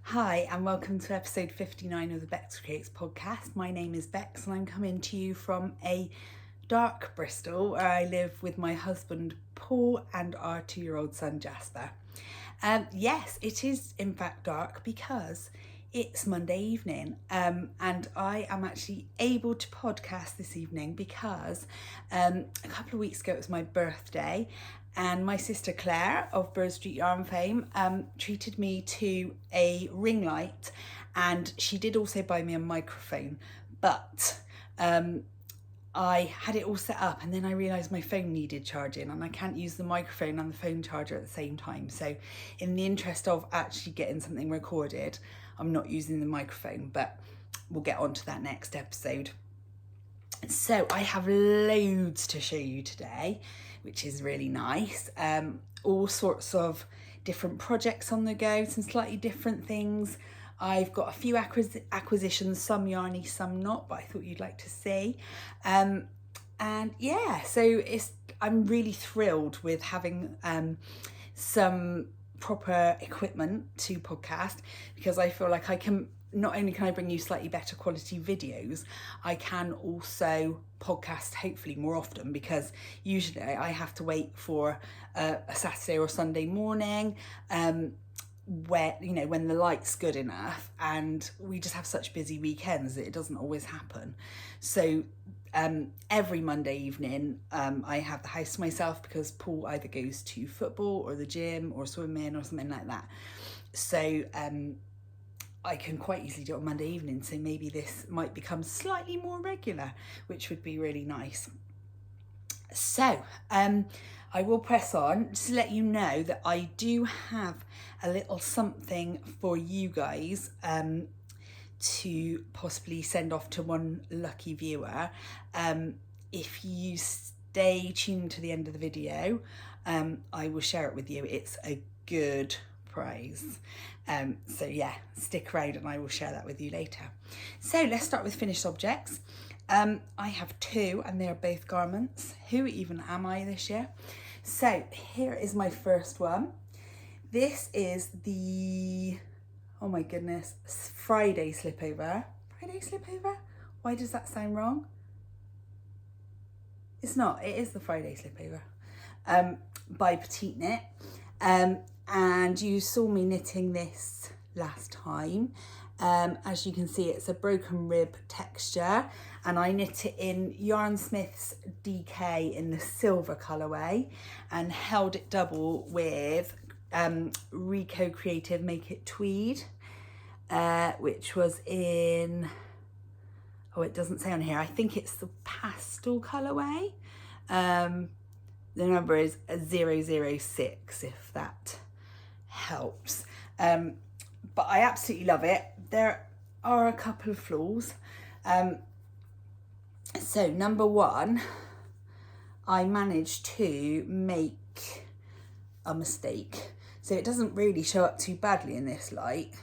Hi, and welcome to episode 59 of the Beks Creates podcast. My name is Beks, and I'm coming to you from a dark Bristol where I live with my husband Paul and our 2-year-old son Jasper. Yes, it is in fact dark because it's Monday evening, and I am actually able to podcast this evening because a couple of weeks ago it was my birthday, and my sister Claire of Bird Street Yarn fame treated me to a ring light, and she did also buy me a microphone, but I had it all set up and then I realised my phone needed charging and I can't use the microphone and the phone charger at the same time. So in the interest of actually getting something recorded, I'm not using the microphone, but we'll get on to that next episode. So I have loads to show you today, which is really nice. All sorts of different projects on the go, some slightly different things. I've got a few acquisitions, some yarny, some not, but I thought you'd like to see. And yeah, so I'm really thrilled with having some proper equipment to podcast, because I feel like not only can I bring you slightly better quality videos, I can also podcast hopefully more often, because usually I have to wait for a Saturday or Sunday morning when the light's good enough, and we just have such busy weekends that it doesn't always happen. So every Monday evening I have the house to myself, because Paul either goes to football or the gym or swimming or something like that. So I can quite easily do it on Monday evening, so maybe this might become slightly more regular, which would be really nice. So I will press on just to let you know that I do have a little something for you guys to possibly send off to one lucky viewer. If you stay tuned to the end of the video, I will share it with you. It's a good prize. So yeah, stick around and I will share that with you later. So let's start with finished objects. I have two and they're both garments. Who even am I this year? So here is my first one. This is the, oh my goodness, Friday slipover. Friday slipover? Why does that sound wrong? It's not, it is the Friday slipover by Petite Knit. And you saw me knitting this last time. As you can see, it's a broken rib texture, and I knit it in Yarnsmith's DK in the silver colourway and held it double with Rico Creative Make It Tweed, which was in, oh, it doesn't say on here, I think it's the pastel colourway. The number is 006, if that helps. But I absolutely love it. There are a couple of flaws. So number one, I managed to make a mistake. So it doesn't really show up too badly in this light.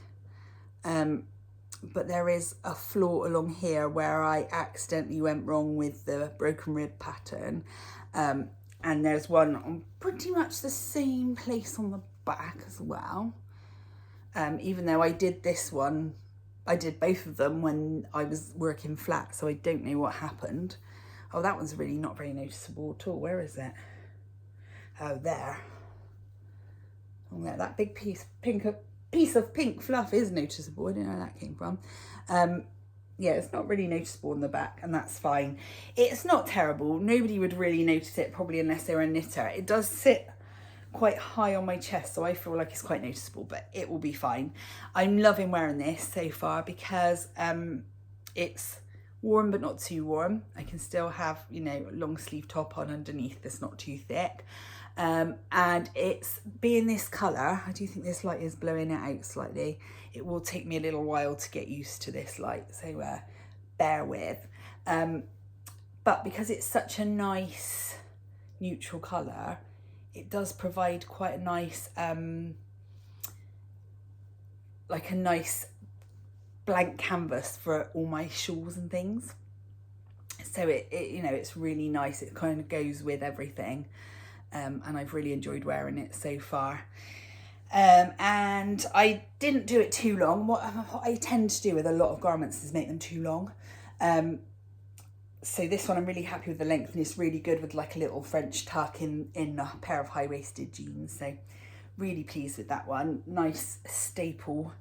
But there is a flaw along here where I accidentally went wrong with the broken rib pattern. And there's one on pretty much the same place on the back as well. Even though I did this one, I did both of them when I was working flat, so I don't know what happened. Oh, that one's really not very noticeable at all. Where is it? Oh, there. Oh, there. That big piece of pink fluff is noticeable. I don't know where that came from. Yeah, it's not really noticeable on the back, and that's fine. It's not terrible. Nobody would really notice it, probably, unless they're a knitter. It does sit quite high on my chest, so I feel like it's quite noticeable, but it will be fine. I'm loving wearing this so far because it's warm but not too warm. I can still have, you know, a long sleeve top on underneath that's not too thick. And it's being this colour, I do think this light is blowing it out slightly. It will take me a little while to get used to this light, so bear with. But because it's such a nice neutral colour, it does provide quite a nice, like a nice blank canvas for all my shawls and things. So it you know, it's really nice. It kind of goes with everything. And I've really enjoyed wearing it so far. And And I didn't do it too long. What I tend to do with a lot of garments is make them too long. So this one I'm really happy with the length, and it's really good with like a little French tuck in a pair of high-waisted jeans. So really pleased with that one. Nice staple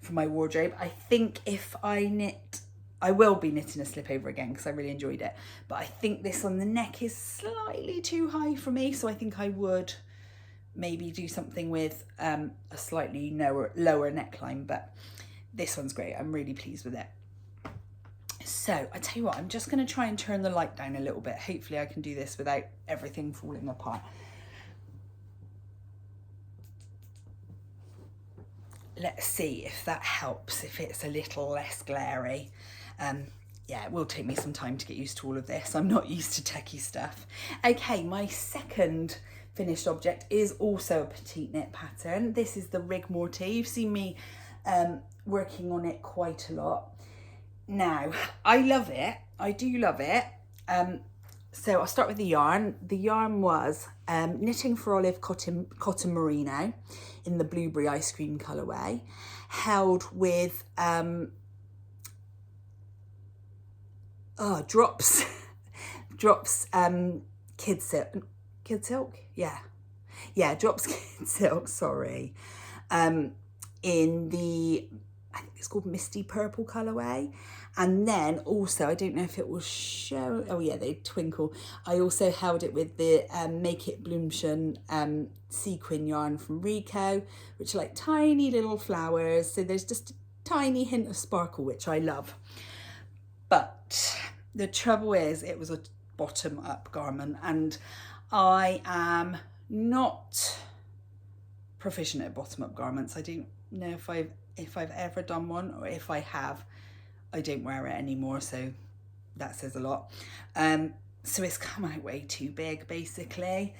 for my wardrobe. I think if I knit, I will be knitting a slip over again because I really enjoyed it. But I think this one, the neck is slightly too high for me. So I think I would maybe do something with a slightly lower neckline. But this one's great. I'm really pleased with it. So I tell you what, I'm just going to try and turn the light down a little bit. Hopefully I can do this without everything falling apart. Let's see if that helps, if it's a little less glary. Yeah, it will take me some time to get used to all of this. I'm not used to techie stuff. Okay, my second finished object is also a petite knit pattern. This is the Rig Morte. You've seen me working on it quite a lot. Now, I love it. I do love it. So I'll start with the yarn. The yarn was Knitting for Olive cotton merino in the blueberry ice cream colourway, held with drops kid silk, yeah, drops kid silk, sorry, in the, I think it's called Misty Purple colourway. And then also, I don't know if it will show, oh yeah, they twinkle. I also held it with the Make It Bloomshin sequin yarn from Rico, which are like tiny little flowers. So there's just a tiny hint of sparkle, which I love. But the trouble is, it was a bottom up garment, and I am not proficient at bottom up garments. I don't know if I've ever done one, or if I have, I don't wear it anymore, so that says a lot. So it's come out way too big, basically.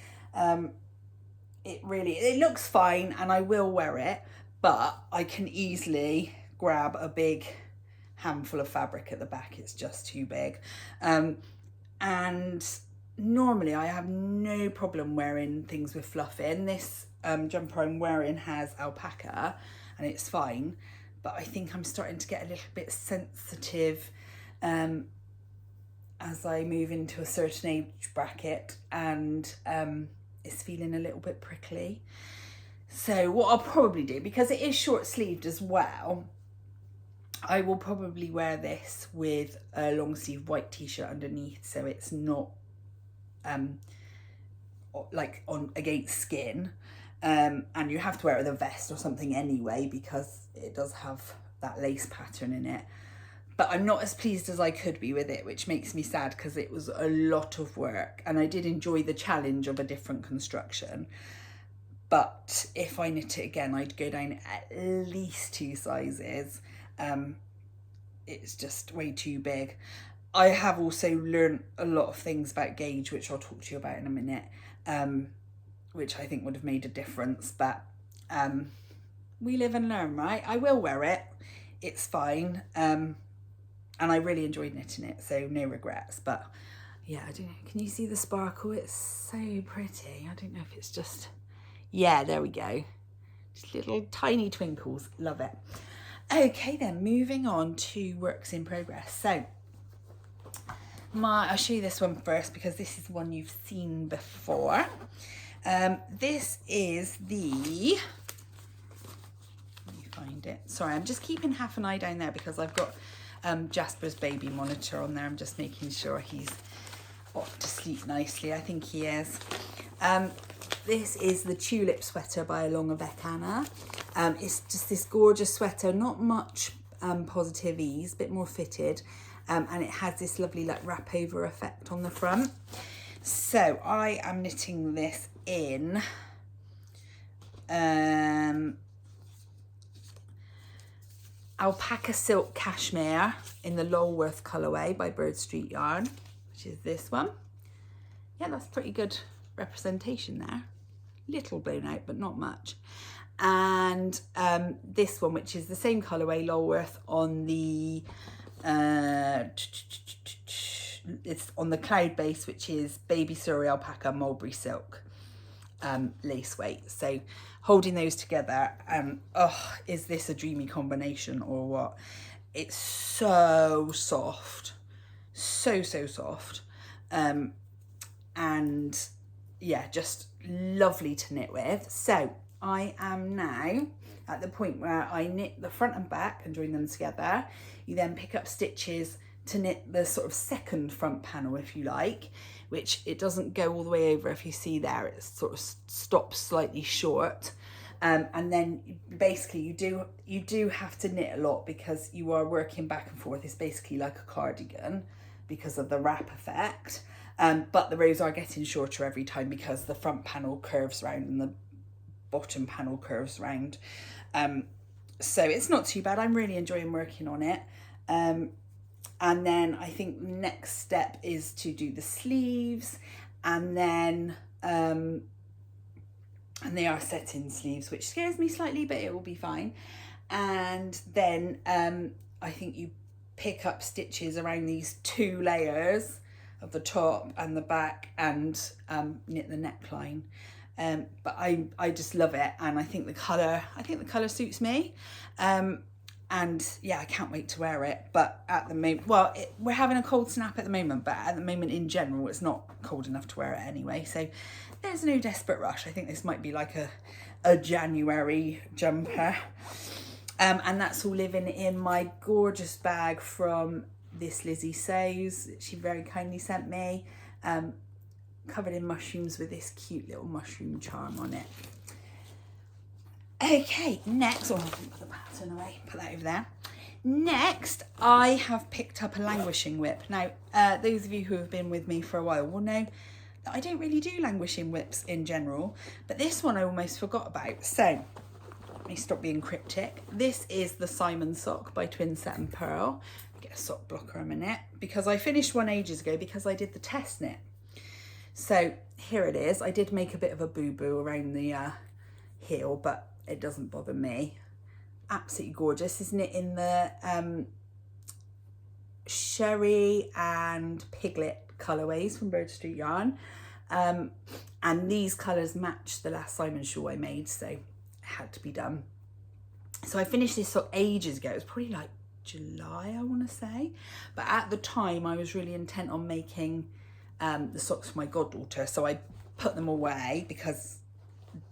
It looks fine, and I will wear it, but I can easily grab a big handful of fabric at the back. It's just too big. And normally I have no problem wearing things with fluff in. This jumper I'm wearing has alpaca, and it's fine. But I think I'm starting to get a little bit sensitive as I move into a certain age bracket, and it's feeling a little bit prickly. So what I'll probably do, because it is short sleeved as well, I will probably wear this with a long sleeve white t-shirt underneath, so it's not like on against skin. And you have to wear it with a vest or something anyway, because it does have that lace pattern in it. But I'm not as pleased as I could be with it, which makes me sad, because it was a lot of work, and I did enjoy the challenge of a different construction. But if I knit it again, I'd go down at least 2 sizes. It's just way too big. I have also learned a lot of things about gauge, which I'll talk to you about in a minute, which I think would have made a difference. But we live and learn, right? I will wear it. It's fine. And I really enjoyed knitting it, so no regrets. But yeah, I don't know. Can you see the sparkle? It's so pretty. I don't know if it's just, yeah, there we go. Just little tiny twinkles. Love it. Okay then, moving on to works in progress. So I'll show you this one first, because this is one you've seen before. This is the, let me find it. Sorry, I'm just keeping half an eye down there because I've got Jasper's baby monitor on there. I'm just making sure he's off to sleep nicely. I think he is. This is the Tulip sweater by Along Avec Anna. It's just this gorgeous sweater, not much positive ease, a bit more fitted. And it has this lovely like wrap over effect on the front. So I am knitting this in alpaca silk cashmere in the Lulworth colourway by Bird Street Yarn, which is this one. Yeah, that's pretty good representation there. Little blown out, but not much. And this one, which is the same colourway, Lulworth, on the it's on the cloud base, which is Baby Surrey alpaca mulberry silk lace weight. So holding those together, oh, is this a dreamy combination or what? It's so soft, so soft, and yeah, just lovely to knit with. So I am now at the point where I knit the front and back and join them together. You then pick up stitches to knit the sort of second front panel, if you like, which it doesn't go all the way over. If you see there, it sort of stops slightly short. And then basically you do have to knit a lot because you are working back and forth. It's basically like a cardigan because of the wrap effect. But the rows are getting shorter every time because the front panel curves round and the bottom panel curves round. So it's not too bad. I'm really enjoying working on it. And then I think the next step is to do the sleeves, and then and they are set-in sleeves, which scares me slightly, but it will be fine. And then I think you pick up stitches around these 2 layers of the top and the back and knit the neckline. But I just love it, and I think the colour suits me. And yeah, I can't wait to wear it. But at the moment, well, we're having a cold snap at the moment, but at the moment in general, it's not cold enough to wear it anyway. So there's no desperate rush. I think this might be like a January jumper. And that's all living in my gorgeous bag from this Lizzie Sews that she very kindly sent me. Covered in mushrooms with this cute little mushroom charm on it. Okay, next, put the pattern away, put that over there. Next, I have picked up a languishing whip. Now, those of you who have been with me for a while will know that I don't really do languishing whips in general, but this one I almost forgot about. So, let me stop being cryptic. This is the Simon sock by Twin Set and Pearl. Get a sock blocker a minute, because I finished one ages ago because I did the test knit. So, here it is. I did make a bit of a boo-boo around the heel, but it doesn't bother me. Absolutely gorgeous. It's knit in the Sherry and Piglet colourways from Bird Street Yarn. And these colours match the last Simon shawl I made, so it had to be done. So I finished this sock ages ago. It was probably like July, I want to say. But at the time, I was really intent on making the socks for my goddaughter. So I put them away because,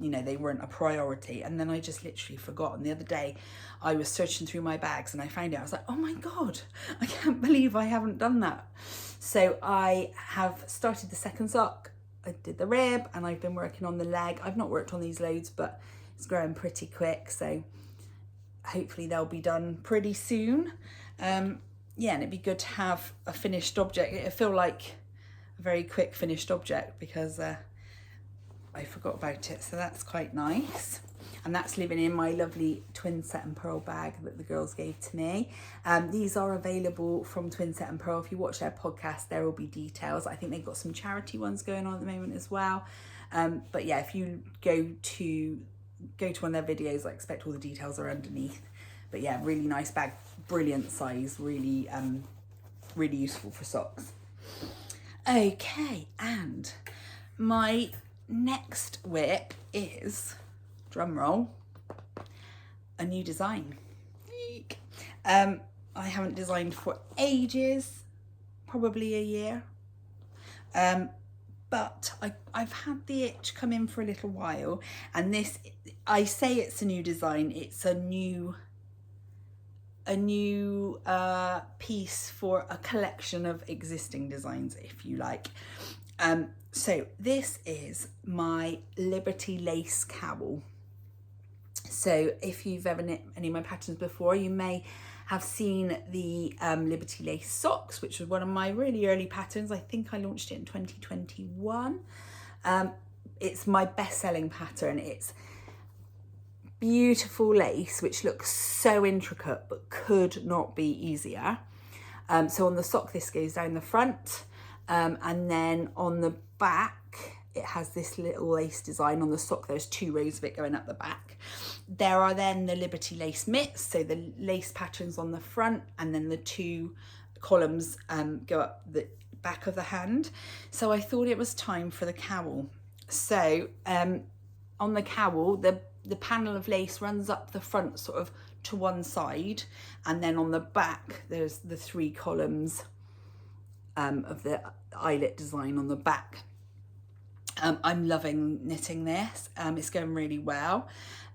you know, they weren't a priority, and then I just literally forgot. And the other day I was searching through my bags and I found it. I was like, oh my god, I can't believe I haven't done that. So I have started the second sock. I did the rib and I've been working on the leg. I've not worked on these loads, but it's growing pretty quick, so hopefully they'll be done pretty soon. Yeah, and it'd be good to have a finished object. It'll feel like a very quick finished object because I forgot about it, so that's quite nice. And that's living in my lovely Twin Set and Pearl bag that the girls gave to me. These are available from Twin Set and Pearl. If you watch their podcast, there will be details. I think they've got some charity ones going on at the moment as well. But yeah, if you go to one of their videos, I expect all the details are underneath. But yeah, really nice bag, brilliant size, really really useful for socks. Okay, and my next whip is, drum roll, a new design. Eek. I haven't designed for ages, probably a year, but I've had the itch come in for a little while, and this, I say it's a new design, it's a new piece for a collection of existing designs, if you like. So this is my Liberty Lace cowl. So if you've ever knit any of my patterns before, you may have seen the Liberty Lace socks, which was one of my really early patterns. I think I launched it in 2021. It's my best-selling pattern. It's beautiful lace, which looks so intricate, but could not be easier. So on the sock, this goes down the front, and then on the back, it has this little lace design. On the sock, there's 2 rows of it going up the back. There are then the Liberty Lace mitts, so the lace patterns on the front, and then the 2 columns go up the back of the hand. So I thought it was time for the cowl. So on the cowl, the the panel of lace runs up the front sort of to one side, and then on the back there's the 3 columns of the eyelet design on the back. I'm loving knitting this. It's going really well.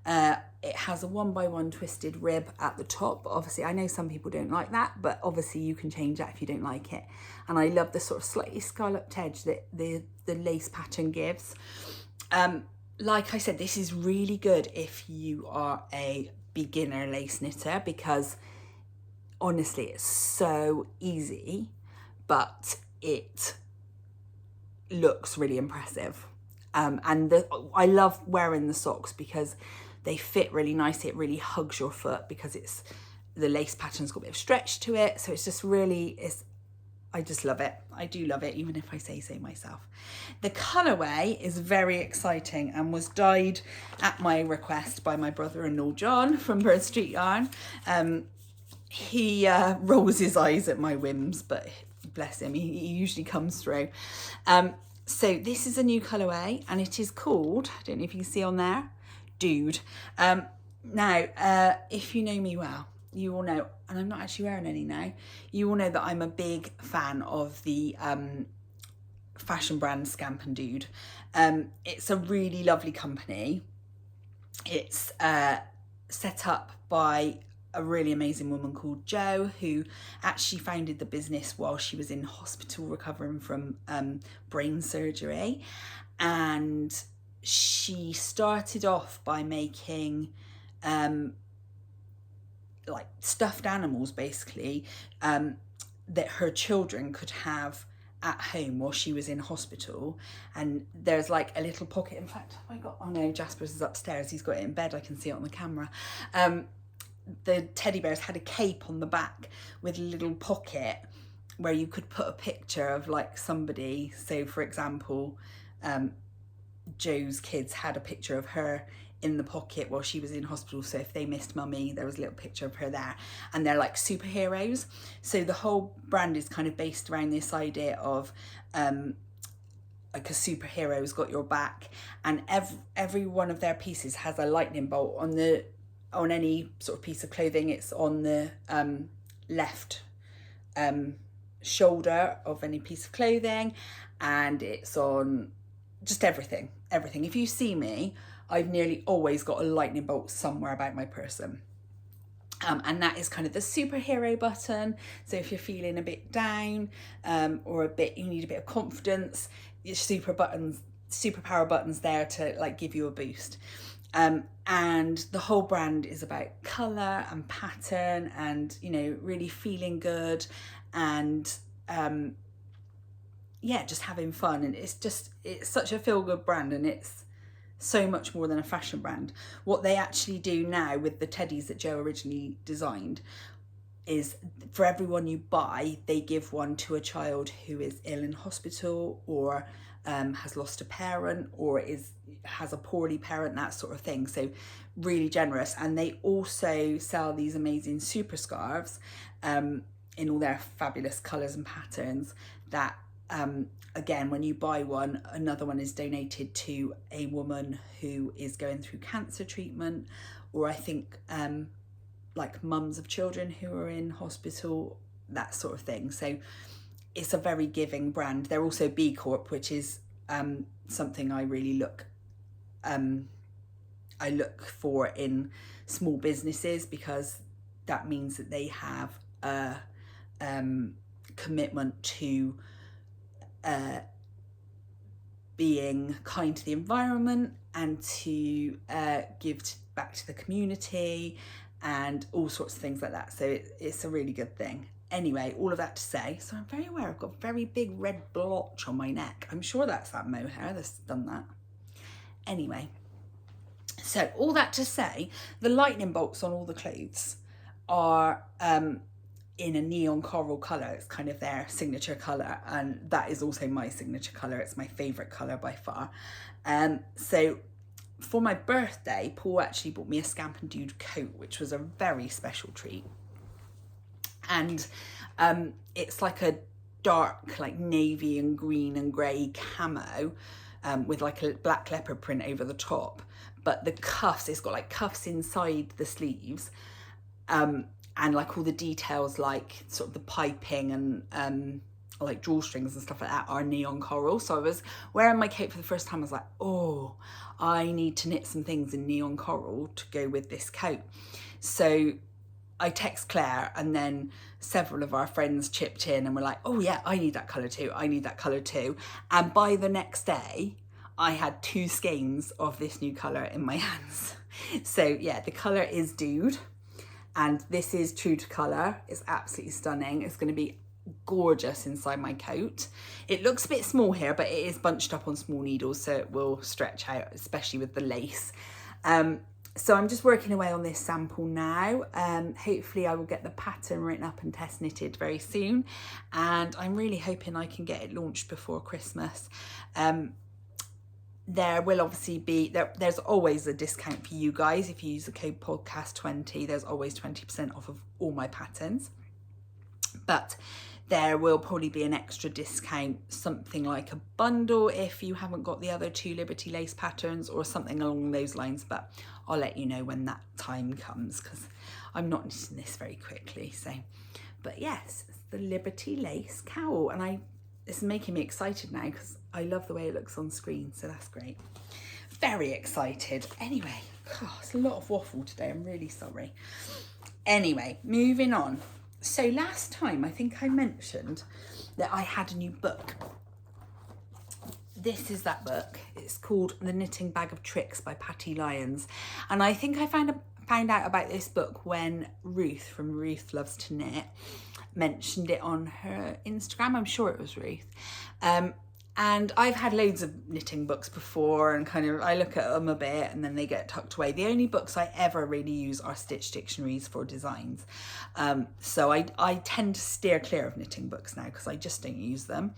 It has a 1x1 twisted rib at the top. Obviously, I know some people don't like that, but obviously you can change that if you don't like it. And I love the sort of slightly scalloped edge that the lace pattern gives. Like I said, this is really good if you are a beginner lace knitter, because honestly, it's so easy, but it looks really impressive. And I love wearing the socks because they fit really nicely. It really hugs your foot because the lace pattern's got a bit of stretch to it. So it's just really, I just love it. I do love it, even if I say so myself. The colourway is very exciting and was dyed at my request by my brother-in-law John from Bird Street Yarn. He rolls his eyes at my whims, but bless him, he usually comes through. So this is a new colourway, and it is called, I don't know if you can see on there, Dude. Now, if you know me well, you all know, and I'm not actually wearing any now, you all know that I'm a big fan of the fashion brand Scamp and Dude. It's a really lovely company. It's set up by a really amazing woman called Jo, who actually founded the business while she was in hospital recovering from brain surgery. And she started off by making like stuffed animals, basically, that her children could have at home while she was in hospital. And there's like a little pocket, in fact, oh no, Jasper's is upstairs, he's got it in bed, I can see it on the camera. The teddy bears had a cape on the back with a little pocket where you could put a picture of like somebody. So for example, Jo's kids had a picture of her in the pocket while she was in hospital. So if they missed mummy, there was a little picture of her there. And they're like superheroes. So the whole brand is kind of based around this idea of like a superhero's got your back. And every one of their pieces has a lightning bolt on any sort of piece of clothing. It's on the left shoulder of any piece of clothing, and it's on just everything. If you see me, I've nearly always got a lightning bolt somewhere about my person. And that is kind of the superhero button. So if you're feeling a bit down or you need a bit of confidence, your superpower buttons there to like give you a boost. And the whole brand is about colour and pattern and, you know, really feeling good and yeah, just having fun. And it's such a feel-good brand, and it's so much more than a fashion brand. What they actually do now with the teddies that Jo originally designed is for everyone you buy, they give one to a child who is ill in hospital or has lost a parent or has a poorly parent, that sort of thing. So really generous. And they also sell these amazing super scarves in all their fabulous colours and patterns that again, when you buy one, another one is donated to a woman who is going through cancer treatment, or I think like mums of children who are in hospital, that sort of thing. So it's a very giving brand. They're also B Corp, which is something I really look for in small businesses, because that means that they have a commitment to being kind to the environment and to give back to the community and all sorts of things like that. So it's a really good thing. Anyway, all of that to say, so I'm very aware I've got a very big red blotch on my neck. I'm sure that's that mohair that's done that. Anyway, so all that to say, the lightning bolts on all the clothes are in a neon coral colour. It's kind of their signature colour, and that is also my signature colour. It's my favourite colour by far. So for my birthday, Paul actually bought me a Scamp and Dude coat, which was a very special treat. And it's like a dark, like navy and green and grey camo with like a black leopard print over the top. but the cuffs, it's got like cuffs inside the sleeves, and like all the details, like sort of the piping and like drawstrings and stuff like that are neon coral. So I was wearing my coat for the first time, I was like, oh, I need to knit some things in neon coral to go with this coat. So I text Claire, and then several of our friends chipped in and were like, oh yeah, I need that colour too, I need that colour too. And by the next day, I had 2 skeins of this new colour in my hands. So yeah, the colour is Dude, and this is true to colour. It's absolutely stunning. It's going to be gorgeous inside my coat. It looks a bit small here, but it is bunched up on small needles, so it will stretch out, especially with the lace. So I'm just working away on this sample now. Hopefully I will get the pattern written up and test knitted very soon, and I'm really hoping I can get it launched before Christmas. There will obviously be, there's always a discount for you guys. If you use the code podcast20, there's always 20% off of all my patterns. But there will probably be an extra discount, something like a bundle if you haven't got the other 2 Liberty Lace patterns or something along those lines. But I'll let you know when that time comes, because I'm not knitting this very quickly. So, but yes, it's the Liberty Lace cowl, and it's making me excited now because I love the way it looks on screen, so that's great. Very excited. Anyway, it's a lot of waffle today, I'm really sorry. Anyway, moving on. So last time I think I mentioned that I had a new book. This is that book. It's called The Knitting Bag of Tricks by Patty Lyons. And I think I found out about this book when Ruth from Ruth Loves to Knit mentioned it on her Instagram. I'm sure it was Ruth. And I've had loads of knitting books before, and kind of I look at them a bit and then they get tucked away. The only books I ever really use are stitch dictionaries for designs. So I tend to steer clear of knitting books now because I just don't use them.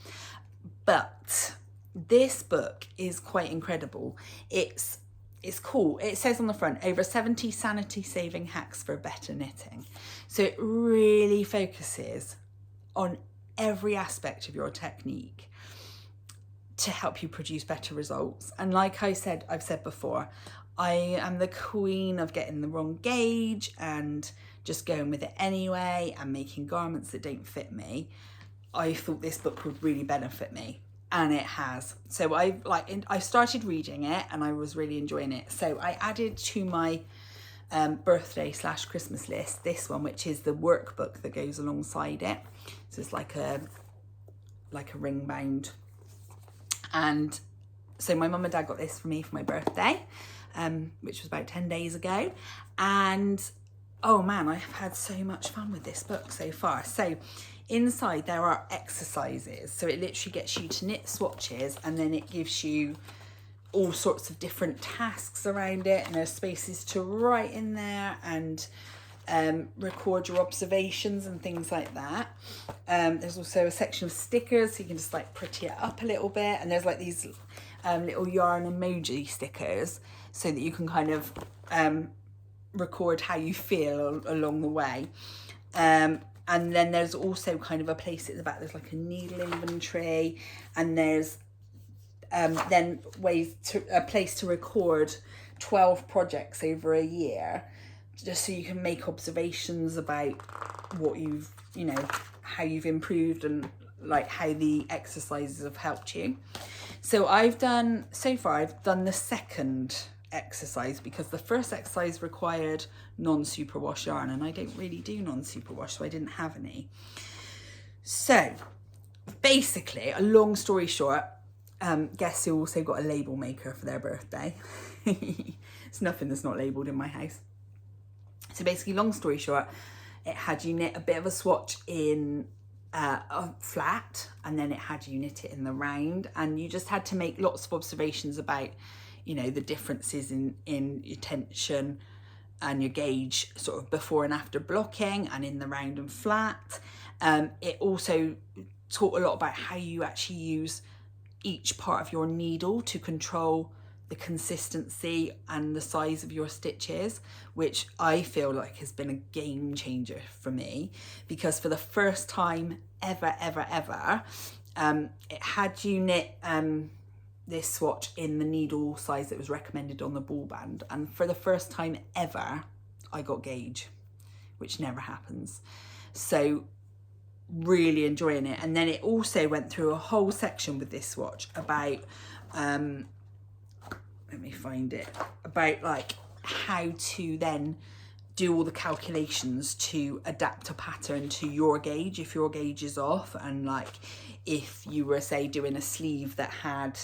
But this book is quite incredible. It's cool. It says on the front, over 70 sanity saving hacks for better knitting. So it really focuses on every aspect of your technique to help you produce better results. And like I've said before, I am the queen of getting the wrong gauge and just going with it anyway and making garments that don't fit me. I thought this book would really benefit me, and it has. So I started reading it and I was really enjoying it. So I added to my birthday / Christmas list this one, which is the workbook that goes alongside it. So it's like a ring bound. And so my mum and dad got this for me for my birthday, which was about 10 days ago. And oh man, I have had so much fun with this book so far. So inside there are exercises. So it literally gets you to knit swatches, and then it gives you all sorts of different tasks around it. And there's spaces to write in there and record your observations and things like that. There's also a section of stickers, so you can just like pretty it up a little bit, and there's like these little yarn emoji stickers so that you can kind of record how you feel along the way. And then there's also kind of a place at the back, there's like a needle inventory, and there's then a place to record 12 projects over a year, just so you can make observations about what you've, how you've improved and like how the exercises have helped you. So so far I've done the second exercise, because the first exercise required non-superwash yarn, and I don't really do non-superwash, so I didn't have any. So basically, a long story short, guess who also got a label maker for their birthday? It's nothing that's not labelled in my house. So basically, long story short, it had you knit a bit of a swatch in a flat, and then it had you knit it in the round, and you just had to make lots of observations about, the differences in your tension and your gauge sort of before and after blocking, and in the round and flat. It also taught a lot about how you actually use each part of your needle to control the consistency and the size of your stitches, which I feel like has been a game changer for me, because for the first time ever, it had you knit this swatch in the needle size that was recommended on the ball band, and for the first time ever I got gauge, which never happens. So really enjoying it. And then it also went through a whole section with this swatch about let me find it, about like how to then do all the calculations to adapt a pattern to your gauge if your gauge is off, and like if you were, say, doing a sleeve that had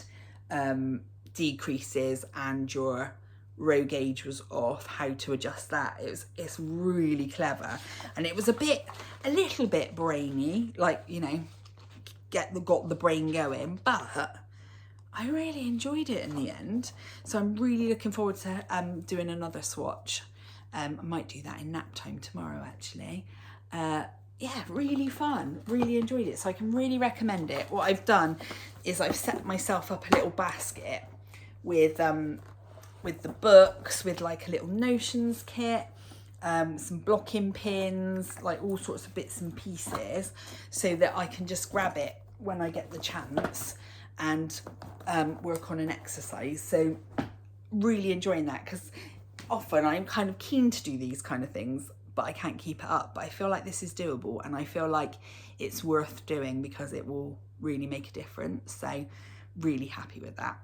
decreases and your row gauge was off, how to adjust that. It's really clever, and it was a little bit brainy, like, you know, got the brain going, but I really enjoyed it in the end. So I'm really looking forward to doing another swatch. I might do that in nap time tomorrow, actually. Yeah, really fun, really enjoyed it. So I can really recommend it. What I've done is I've set myself up a little basket with the books, with like a little notions kit, some blocking pins, like all sorts of bits and pieces, so that I can just grab it when I get the chance and work on an exercise. So really enjoying that, because often I'm kind of keen to do these kind of things, but I can't keep it up. But I feel like this is doable, and I feel like it's worth doing because it will really make a difference. So really happy with that.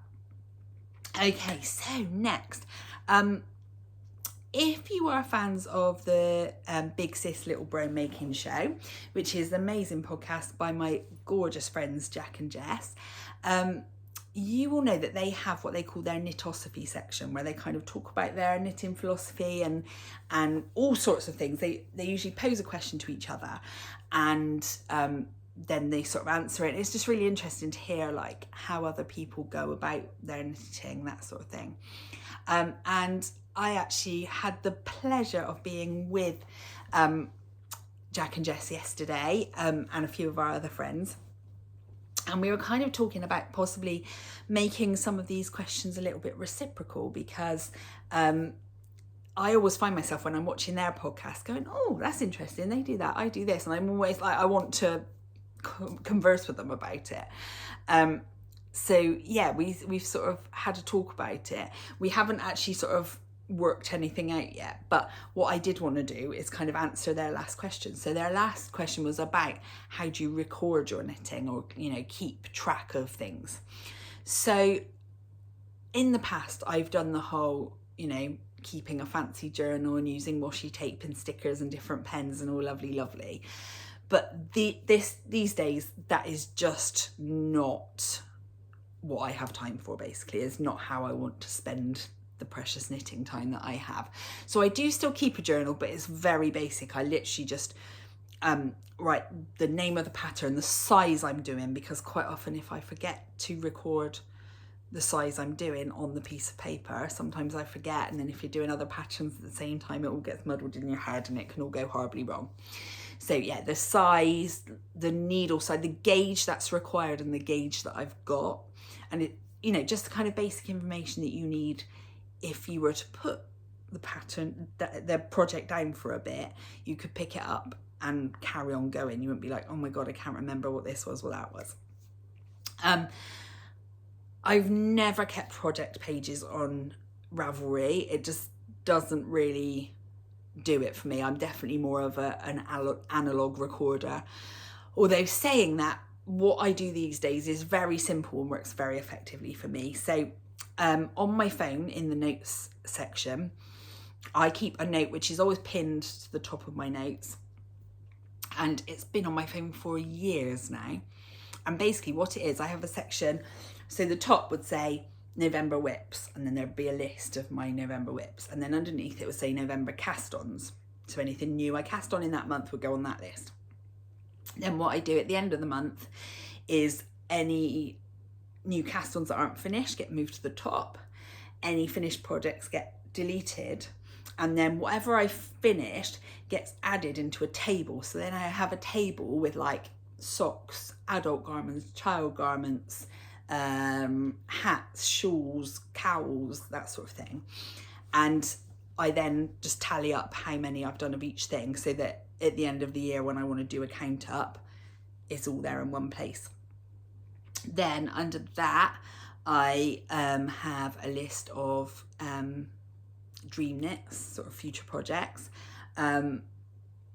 Okay, so next, if you are fans of the Big Sis Little Bro Making Show, which is an amazing podcast by my gorgeous friends Jack and Jess, you will know that they have what they call their knitosophy section, where they kind of talk about their knitting philosophy and all sorts of things. They usually pose a question to each other, and then they sort of answer it. It's just really interesting to hear like how other people go about their knitting, that sort of thing. And I actually had the pleasure of being with Jack and Jess yesterday, and a few of our other friends. And we were kind of talking about possibly making some of these questions a little bit reciprocal, because I always find myself when I'm watching their podcast going, oh, that's interesting, they do that, I do this. And I'm always like, I want to converse with them about it. So yeah, we've sort of had a talk about it. We haven't actually sort of worked anything out yet, but what I did want to do is kind of answer their last question. So their last question was about how do you record your knitting, or, you know, keep track of things. So in the past I've done the whole, you know, keeping a fancy journal and using washi tape and stickers and different pens and all lovely, but these days that is just not what I have time for. Basically, it's not how I want to spend the precious knitting time that I have. So I do still keep a journal, but it's very basic. I literally just write the name of the pattern, the size I'm doing, because quite often if I forget to record the size I'm doing on the piece of paper, sometimes I forget, and then if you're doing other patterns at the same time, it all gets muddled in your head and it can all go horribly wrong. So yeah, the size, the needle size, the gauge that's required and the gauge that I've got, and it, you know, just the kind of basic information that you need if you were to put the pattern, the project down for a bit. You could pick it up and carry on going. You wouldn't be like, oh my God, I can't remember what this was, what that was. I've never kept project pages on Ravelry. It just doesn't really do it for me. I'm definitely more of an analog recorder. Although saying that, what I do these days is very simple and works very effectively for me. So on my phone in the notes section, I keep a note which is always pinned to the top of my notes, and it's been on my phone for years now. And basically what it is, I have a section, so the top would say November whips, and then there'd be a list of my November whips, and then underneath it would say November cast-ons. So anything new I cast on in that month would go on that list. Then what I do at the end of the month is any new cast-ons that aren't finished get moved to the top, any finished projects get deleted, and then whatever I finished gets added into a table. So then I have a table with like socks, adult garments, child garments, hats, shawls, cowls, that sort of thing. And I then just tally up how many I've done of each thing, so that at the end of the year when I want to do a count up, it's all there in one place. Then under that, I have a list of dream knits, sort of future projects.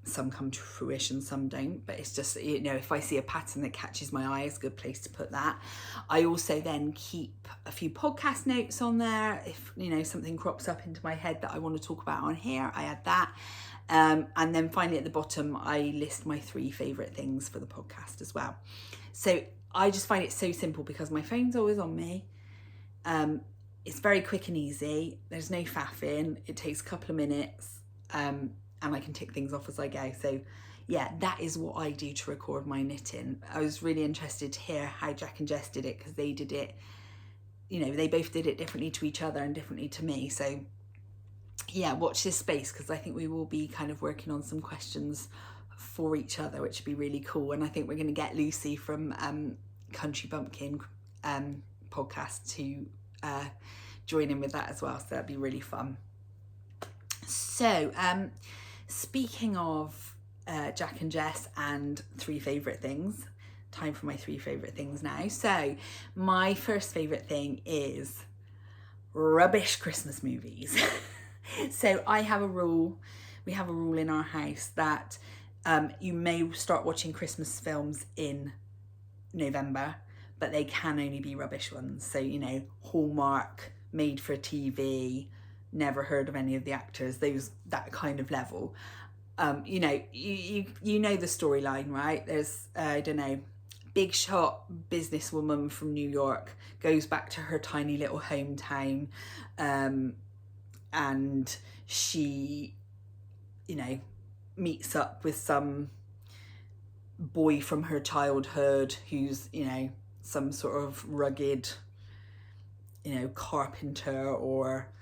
Some come to fruition, some don't, but it's just, you know, if I see a pattern that catches my eye, it's a good place to put that. I also then keep a few podcast notes on there. If, you know, something crops up into my head that I want to talk about on here, I add that. And then finally at the bottom, I list my 3 favourite things for the podcast as well. So I just find it so simple because my phone's always on me. It's very quick and easy. There's no faffing. It takes a couple of minutes. And I can tick things off as I go. So yeah, that is what I do to record my knitting. I was really interested to hear how Jack and Jess did it, because they did it, you know, they both did it differently to each other and differently to me. So yeah, watch this space, because I think we will be kind of working on some questions for each other, which would be really cool. And I think we're going to get Lucy from Country Bumpkin podcast to join in with that as well. So that'd be really fun. So speaking of Jack and Jess and 3 favourite things, time for my 3 favourite things now. So my first favourite thing is rubbish Christmas movies. So I have a rule, we have a rule in our house that you may start watching Christmas films in November, but they can only be rubbish ones. So, you know, Hallmark, made for TV, never heard of any of the actors, that kind of level. You know, you know the storyline, right? There's I don't know, big shot businesswoman from New York goes back to her tiny little hometown, and she, you know, meets up with some boy from her childhood who's, you know, some sort of rugged, you know, carpenter, or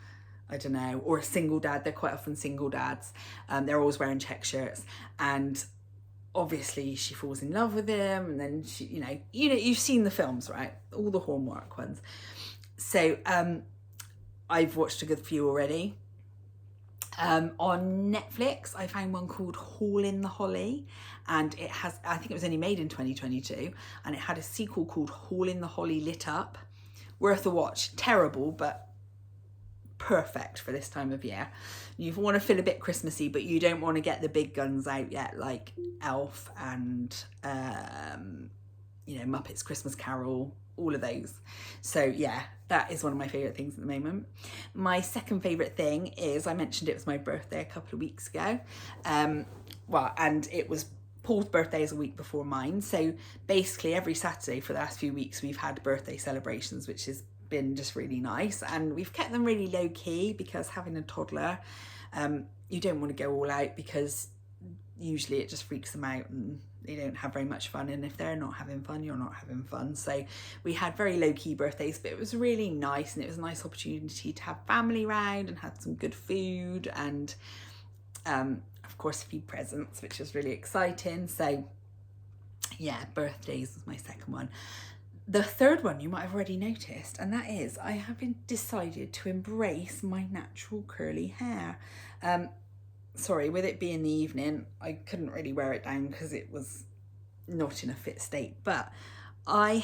I don't know, or a single dad. They're quite often single dads. They're always wearing check shirts, and obviously she falls in love with him, and then she, you know, you've seen the films, right? All the Hallmark ones. So I've watched a good few already. On Netflix, I found one called Hall in the Holly, and it has, I think it was only made in 2022, and it had a sequel called Hall in the Holly Lit Up. Worth a watch. Terrible, but perfect for this time of year. You want to feel a bit Christmassy, but you don't want to get the big guns out yet, like Elf and you know, Muppets Christmas Carol, all of those. So yeah, that is one of my favourite things at the moment. My second favourite thing is, I mentioned it was my birthday a couple of weeks ago. Well, and it was Paul's birthday is a week before mine. So basically every Saturday for the last few weeks, we've had birthday celebrations, which has been just really nice. And we've kept them really low key, because having a toddler, you don't want to go all out, because usually it just freaks them out and they don't have very much fun. And if they're not having fun, you're not having fun. So we had very low key birthdays, but it was really nice, and it was a nice opportunity to have family round and had some good food, and of course a few presents, which was really exciting. So yeah, birthdays was my second one. The third one you might have already noticed, and that is I have decided to embrace my natural curly hair. Sorry, with it being the evening, I couldn't really wear it down because it was not in a fit state. But when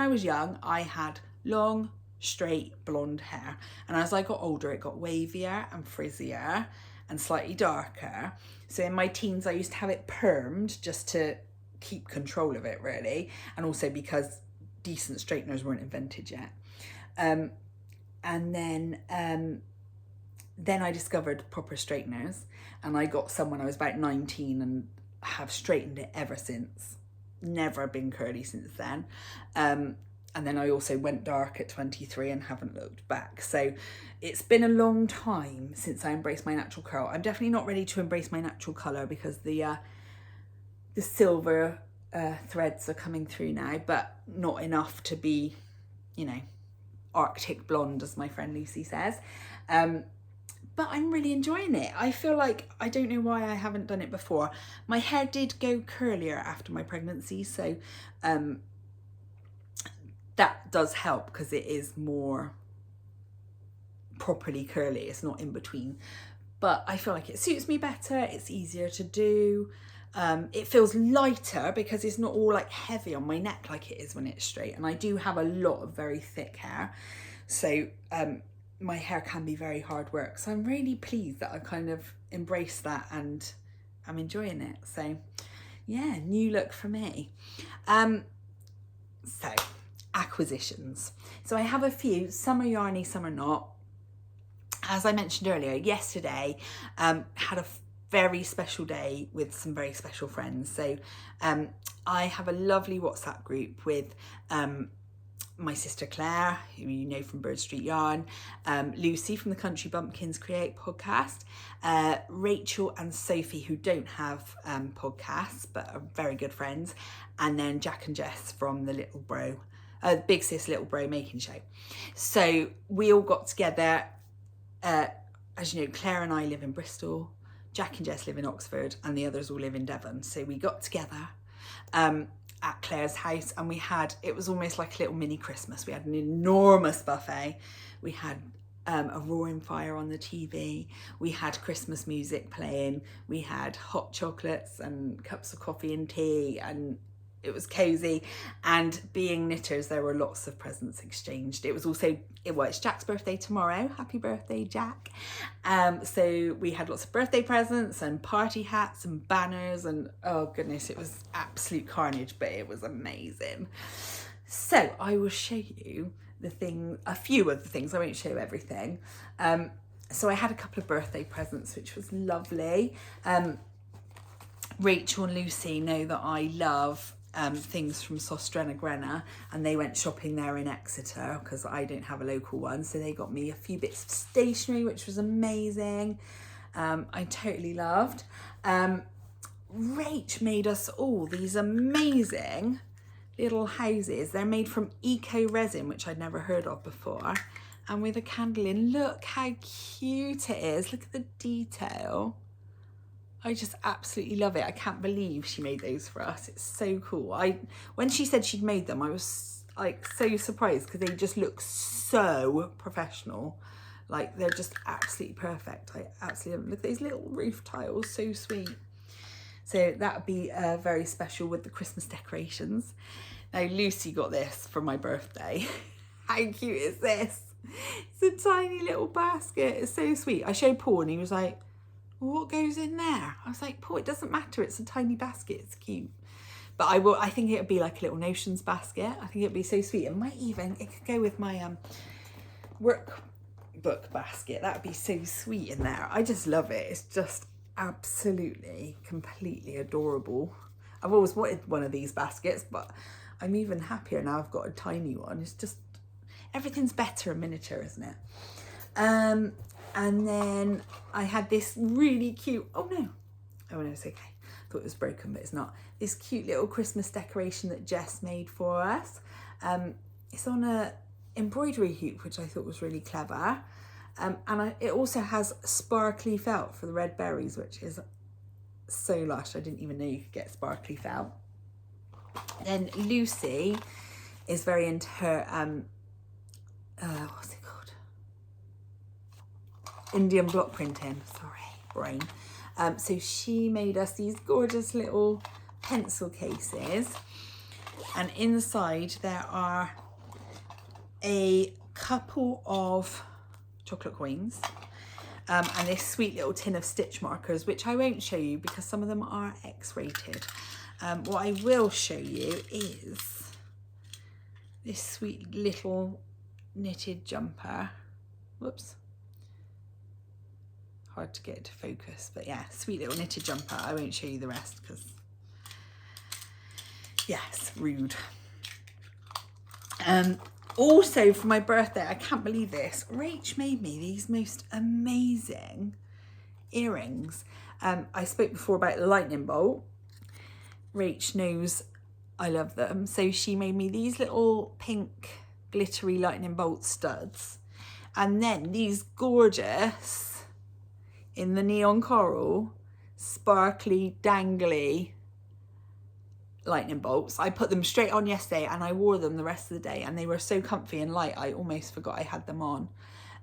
I was young, I had long, straight blonde hair. And as I got older, it got wavier and frizzier and slightly darker. So in my teens, I used to have it permed just to keep control of it, really. And also because decent straighteners weren't invented yet. And then I discovered proper straighteners, and I got some when I was about 19 and have straightened it ever since. Never been curly since then. And then I also went dark at 23 and haven't looked back. So it's been a long time since I embraced my natural curl. I'm definitely not ready to embrace my natural colour, because the silver threads are coming through now, but not enough to be, you know, Arctic blonde, as my friend Lucy says. But I'm really enjoying it. I feel like, I don't know why I haven't done it before. My hair did go curlier after my pregnancy, so that does help, because it is more properly curly. It's not in between. But I feel like it suits me better. It's easier to do. It feels lighter because it's not all like heavy on my neck like it is when it's straight. And I do have a lot of very thick hair. So my hair can be very hard work. So I'm really pleased that I kind of embraced that and I'm enjoying it. So yeah, new look for me. So acquisitions. So I have a few, some are yarny, some are not. As I mentioned earlier, yesterday had a very special day with some very special friends. So I have a lovely WhatsApp group with my sister Claire, who you know from Bird Street Yarn, Lucy from the Country Bumpkins Create podcast, Rachel and Sophie, who don't have podcasts but are very good friends, and then Jack and Jess from the Little Bro, Big Sis Little Bro Making Show. So we all got together. As you know, Claire and I live in Bristol, Jack and Jess live in Oxford, and the others all live in Devon. So we got together at Claire's house, and it was almost like a little mini Christmas. We had an enormous buffet. We had a roaring fire on the TV. We had Christmas music playing. We had hot chocolates and cups of coffee and tea, and it was cozy. And being knitters, there were lots of presents exchanged. It was also, it's Jack's birthday tomorrow. Happy birthday, Jack. So we had lots of birthday presents and party hats and banners, and oh goodness, it was absolute carnage, but it was amazing. So I will show you a few of the things. I won't show everything. So I had a couple of birthday presents, which was lovely. Rachel and Lucy know that I love things from Sostrena Grena, and they went shopping there in Exeter because I don't have a local one, so they got me a few bits of stationery, which was amazing. I totally loved. Rach made us all these amazing little houses. They're made from eco resin, which I'd never heard of before, and with a candle in. Look how cute it is. Look at the detail. I just absolutely love it. I can't believe she made those for us. It's so cool. When she said she'd made them, I was like so surprised because they just look so professional. Like they're just absolutely perfect. I absolutely look at these little roof tiles, so sweet. So that would be very special with the Christmas decorations. Now Lucy got this for my birthday. How cute is this? It's a tiny little basket. It's so sweet. I showed Paul and he was like, well, what goes in there? I was like, Paul, it doesn't matter. It's a tiny basket. It's cute. But I think it would be like a little notions basket. I think it'd be so sweet. It could go with my workbook basket. That would be so sweet in there. I just love it. It's just absolutely, completely adorable. I've always wanted one of these baskets, but I'm even happier now I've got a tiny one. It's just, everything's better in miniature, isn't it? And then I had this really cute, oh no, it's okay. I thought it was broken, but it's not. This cute little Christmas decoration that Jess made for us. It's on a embroidery hoop, which I thought was really clever. It also has sparkly felt for the red berries, which is so lush. I didn't even know you could get sparkly felt. Then Lucy is very into her, what's it called? Indian block printing, sorry, brain. So she made us these gorgeous little pencil cases, and inside there are a couple of chocolate coins and this sweet little tin of stitch markers, which I won't show you because some of them are X-rated. What I will show you is this sweet little knitted jumper. Whoops. Hard to get it to focus, but yeah, sweet little knitted jumper. I won't show you the rest because, yes, rude. Also for my birthday, I can't believe this, Rach made me these most amazing earrings. I spoke before about the lightning bolt. Rach knows I love them. So she made me these little pink glittery lightning bolt studs. And then these gorgeous, in the neon coral, sparkly, dangly lightning bolts. I put them straight on yesterday and I wore them the rest of the day and they were so comfy and light I almost forgot I had them on.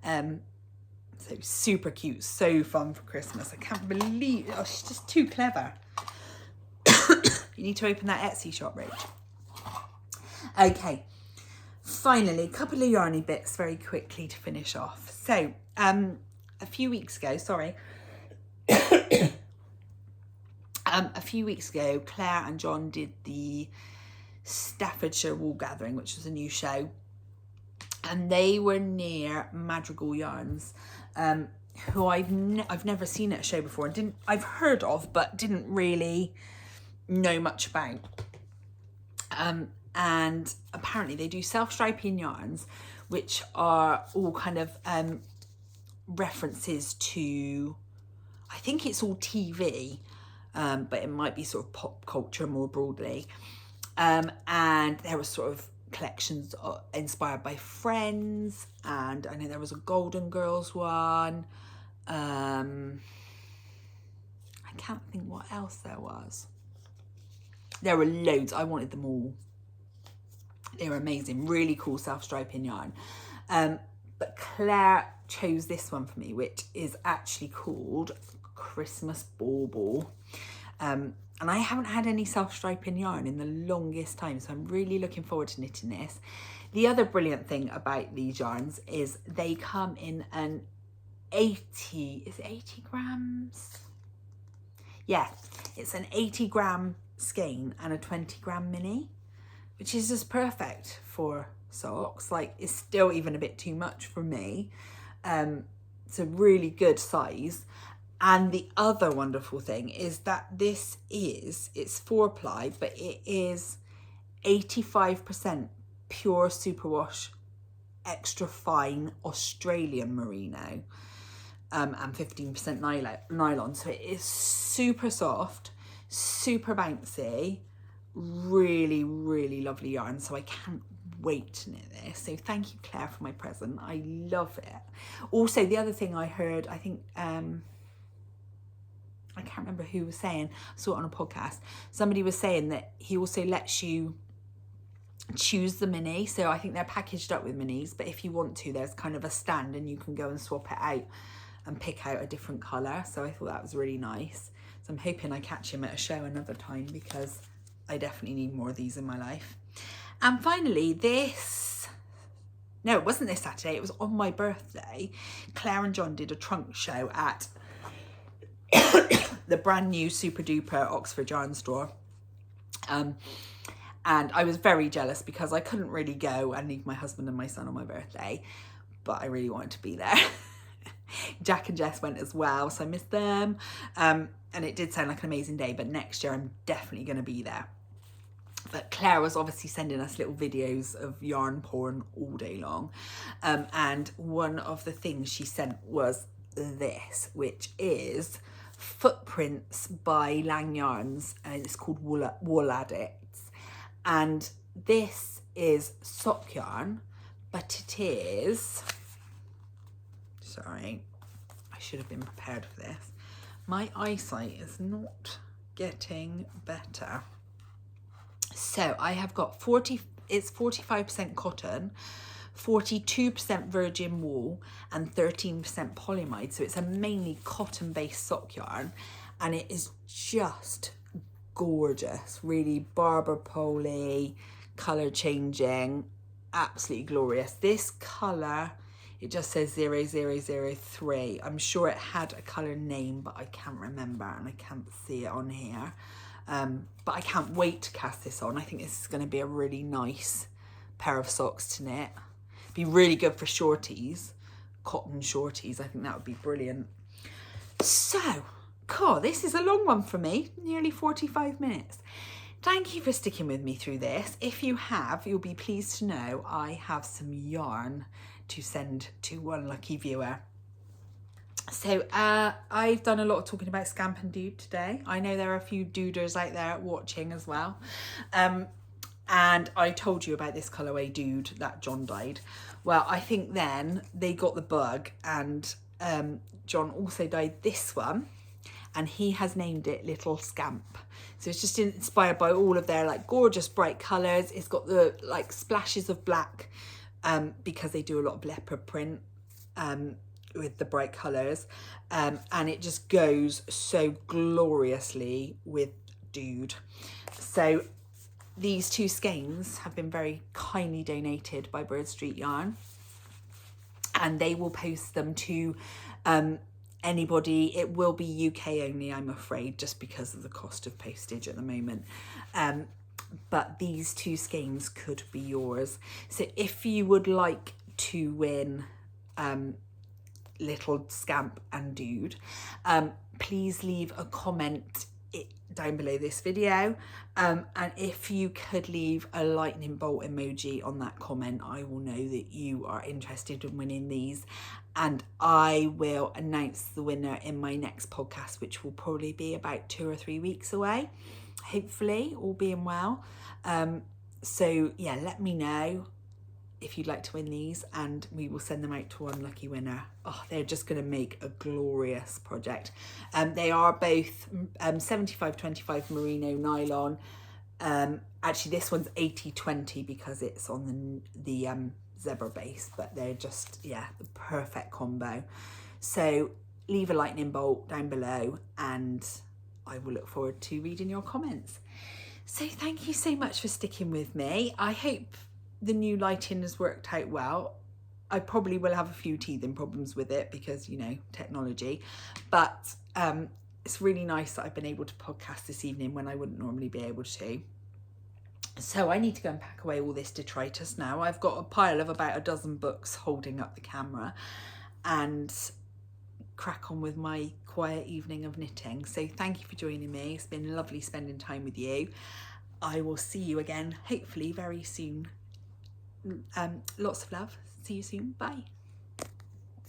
So super cute, so fun for Christmas. I can't believe, oh, she's just too clever. You need to open that Etsy shop, Rach. Okay, finally, a couple of yarny bits very quickly to finish off. So, a few weeks ago, Claire and John did the Staffordshire Wool Gathering, which was a new show, and they were near Madrigal Yarns, who I've never seen at a show before, and I've heard of, but didn't really know much about. And apparently they do self-striping yarns, which are all kind of references to, I think it's all TV, but it might be sort of pop culture more broadly. And there was sort of collections inspired by Friends, and I know there was a Golden Girls one. I can't think what else there was. There were loads. I wanted them all. They were amazing, really cool self-striping yarn. But Claire chose this one for me, which is actually called Christmas Bauble. And I haven't had any self-striping yarn in the longest time, so I'm really looking forward to knitting this. The other brilliant thing about these yarns is they come in an 80, is it 80 grams? Yeah, it's an 80 gram skein and a 20 gram mini, which is just perfect for socks. Like, it's still even a bit too much for me. It's a really good size. And the other wonderful thing is that it's 4-ply, but it is 85% pure superwash, extra fine Australian merino, and 15% nylon. So it is super soft, super bouncy, really, really lovely yarn. So I can't wait to knit this. So thank you, Claire, for my present. I love it. Also, the other thing I heard, I think, I can't remember who was saying, I saw it on a podcast, somebody was saying that he also lets you choose the mini. So I think they're packaged up with minis, but if you want to, there's kind of a stand and you can go and swap it out and pick out a different colour. So I thought that was really nice. So I'm hoping I catch him at a show another time, because I definitely need more of these in my life. And finally, no, it wasn't this Saturday, it was on my birthday. Claire and John did a trunk show at the brand new super duper Oxford yarn store. And I was very jealous because I couldn't really go and leave my husband and my son on my birthday, but I really wanted to be there. Jack and Jess went as well, so I missed them. And it did sound like an amazing day, but next year I'm definitely going to be there. But Claire was obviously sending us little videos of yarn porn all day long. And one of the things she sent was this, which is Footprints by Lang Yarns, and it's called Wool Addicts. And this is sock yarn, but it is, sorry, I should have been prepared for this. My eyesight is not getting better. So I have got it's 45% cotton, 42% virgin wool, and 13% polyamide. So it's a mainly cotton-based sock yarn, and it is just gorgeous. Really Barber Poly, colour changing, absolutely glorious. This colour, it just says 0003. I'm sure it had a colour name, but I can't remember and I can't see it on here. But I can't wait to cast this on. I think this is going to be a really nice pair of socks to knit. Be really good for shorties, cotton shorties. I think that would be brilliant. So, cool, this is a long one for me, nearly 45 minutes. Thank you for sticking with me through this. If you have, you'll be pleased to know I have some yarn to send to one lucky viewer. So I've done a lot of talking about Scamp and Dude today. I know there are a few duders out there watching as well. And I told you about this colourway Dude that John dyed. Well, I think then they got the bug, and John also dyed this one, and he has named it Little Scamp. So it's just inspired by all of their like gorgeous bright colours. It's got the like splashes of black because they do a lot of leopard print with the bright colours, and it just goes so gloriously with dude. So these 2 skeins have been very kindly donated by Bird Street Yarn, and they will post them to anybody. It will be UK only, I'm afraid, just because of the cost of postage at the moment. But these 2 skeins could be yours. So if you would like to win Little Scamp and Dude, please leave a comment down below this video, and if you could leave a lightning bolt emoji on that comment, I will know that you are interested in winning these, and I will announce the winner in my next podcast, which will probably be about 2 or 3 weeks away, hopefully, all being well. So yeah, let me know if you'd like to win these, and we will send them out to one lucky winner. Oh, they're just going to make a glorious project. They are both 75-25 merino nylon. Actually, this one's 80-20 because it's on the zebra base, but they're just, yeah, the perfect combo. So leave a lightning bolt down below, and I will look forward to reading your comments. So thank you so much for sticking with me. I hope the new lighting has worked out well. I probably will have a few teething problems with it because, you know, technology, but it's really nice that I've been able to podcast this evening when I wouldn't normally be able to. So I need to go and pack away all this detritus now. I've got a pile of about a dozen books holding up the camera, and crack on with my quiet evening of knitting. So thank you for joining me. It's been lovely spending time with you. I will see you again, hopefully very soon. Lots of love. See you soon. Bye.